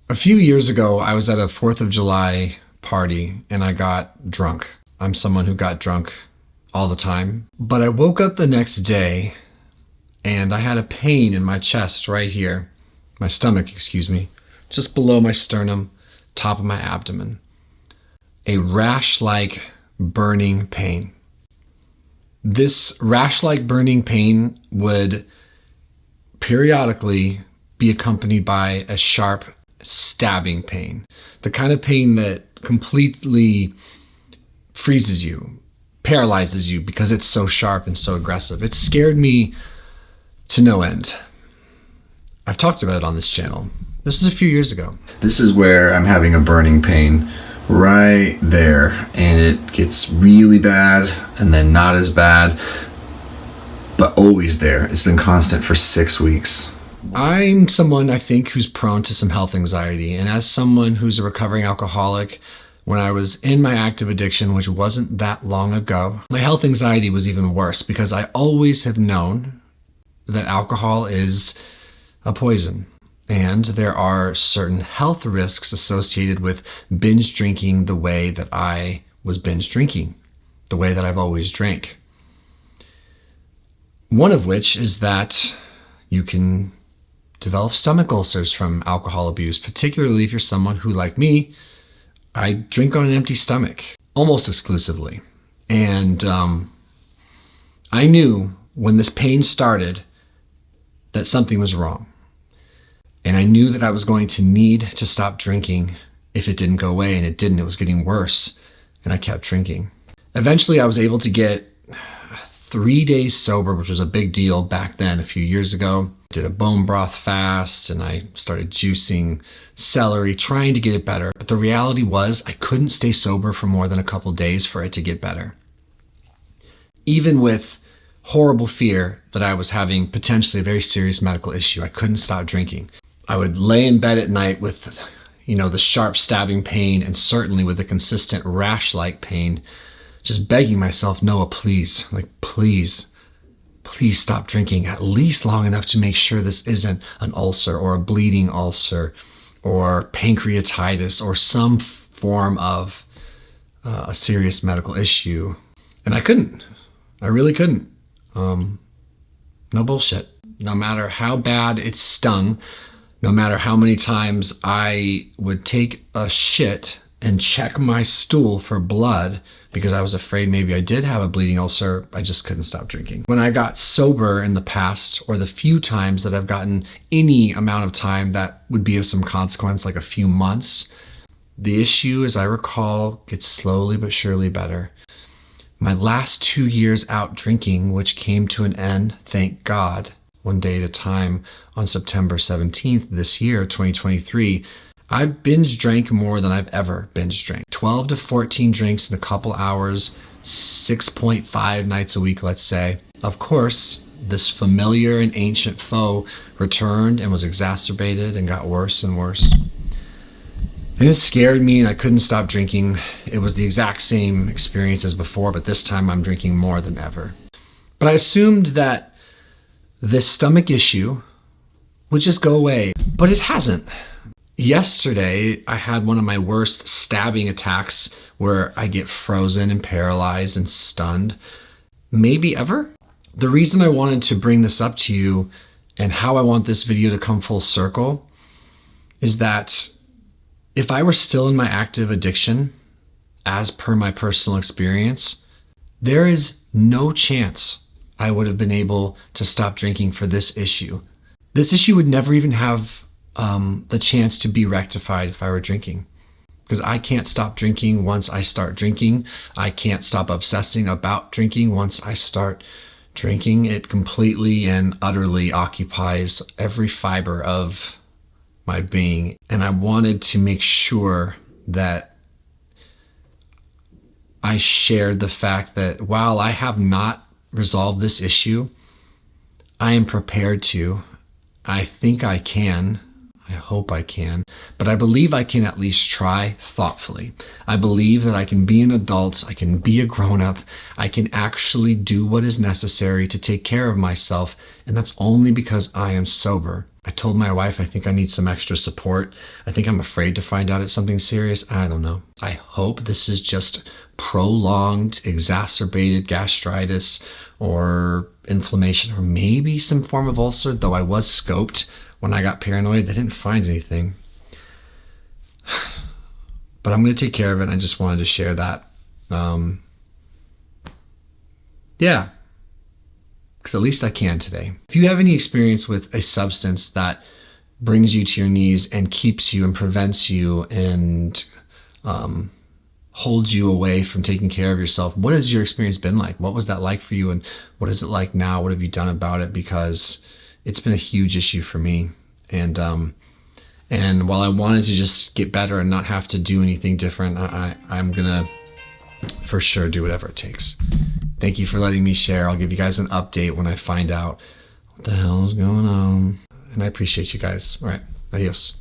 A few years ago, I was at a 4th of July party and I got drunk. I'm someone who got drunk all the time. But I woke up the next day and I had a pain in my chest right here, my stomach, just below my sternum, top of my abdomen. A rash-like burning pain. This rash-like burning pain would periodically be accompanied by a sharp stabbing pain. The kind of pain that completely freezes you, paralyzes you because it's so sharp and so aggressive. It scared me to no end. I've talked about it on this channel. This was a few years ago. This is where I'm having a burning pain right there, and it gets really bad and then not as bad, but always there. It's been constant for 6 weeks. I'm someone, I think, who's prone to some health anxiety, and as someone who's a recovering alcoholic, when I was in my active addiction, which wasn't that long ago, my health anxiety was even worse because I always have known that alcohol is a poison. And there are certain health risks associated with binge drinking the way that I was binge drinking, the way that I've always drank. One of which is that you can develop stomach ulcers from alcohol abuse, particularly if you're someone who, like me, I drink on an empty stomach almost exclusively. And I knew when this pain started that something was wrong. And I knew that I was going to need to stop drinking if it didn't go away, and it didn't. It was getting worse, and I kept drinking. Eventually, I was able to get 3 days sober, which was a big deal back then, a few years ago. Did a bone broth fast, and I started juicing celery, trying to get it better. But the reality was I couldn't stay sober for more than a couple days for it to get better. Even with horrible fear that I was having potentially a very serious medical issue, I couldn't stop drinking. I would lay in bed at night with, the sharp stabbing pain, and certainly with the consistent rash-like pain, just begging myself, Noah, please, please stop drinking at least long enough to make sure this isn't an ulcer or a bleeding ulcer or pancreatitis or some form of a serious medical issue. And I couldn't. I really couldn't. No bullshit. No matter how bad it stung, no matter how many times I would take a shit and check my stool for blood because I was afraid maybe I did have a bleeding ulcer, I just couldn't stop drinking. When I got sober in the past, or the few times that I've gotten any amount of time that would be of some consequence, like a few months, the issue, as I recall, gets slowly but surely better. My last 2 years out drinking, which came to an end, thank God, one day at a time, on September 17th this year, 2023, I binge drank more than I've ever binge drank. 12 to 14 drinks in a couple hours, 6.5 nights a week, let's say. Of course, this familiar and ancient foe returned and was exacerbated and got worse and worse. And it scared me, and I couldn't stop drinking. It was the exact same experience as before, but this time I'm drinking more than ever. But I assumed that this stomach issue would just go away, but it hasn't. Yesterday, I had one of my worst stabbing attacks where I get frozen and paralyzed and stunned, maybe ever. The reason I wanted to bring this up to you and how I want this video to come full circle is that if I were still in my active addiction, as per my personal experience, there is no chance I would have been able to stop drinking for this issue. This issue would never even have the chance to be rectified if I were drinking. Because I can't stop drinking once I start drinking. I can't stop obsessing about drinking once I start drinking. It completely and utterly occupies every fiber of my being. And I wanted to make sure that I shared the fact that while I have not resolved this issue, I am prepared to. I think I can. I hope I can, but I believe I can at least try thoughtfully. I believe that I can be an adult, I can be a grown-up, I can actually do what is necessary to take care of myself, and that's only because I am sober. I told my wife I think I need some extra support. I think I'm afraid to find out it's something serious. I don't know. I hope this is just prolonged, exacerbated gastritis or inflammation, or maybe some form of ulcer, though I was scoped when I got paranoid. They didn't find anything. But I'm going to take care of it. I just wanted to share that. Yeah. Because at least I can today. If you have any experience with a substance that brings you to your knees and keeps you and prevents you and holds you away from taking care of yourself, what has your experience been like? What was that like for you? And what is it like now? What have you done about it? Because it's been a huge issue for me. And while I wanted to just get better and not have to do anything different, I'm going to for sure do whatever it takes. Thank you for letting me share. I'll give you guys an update when I find out what the hell is going on. And I appreciate you guys. All right. Adios.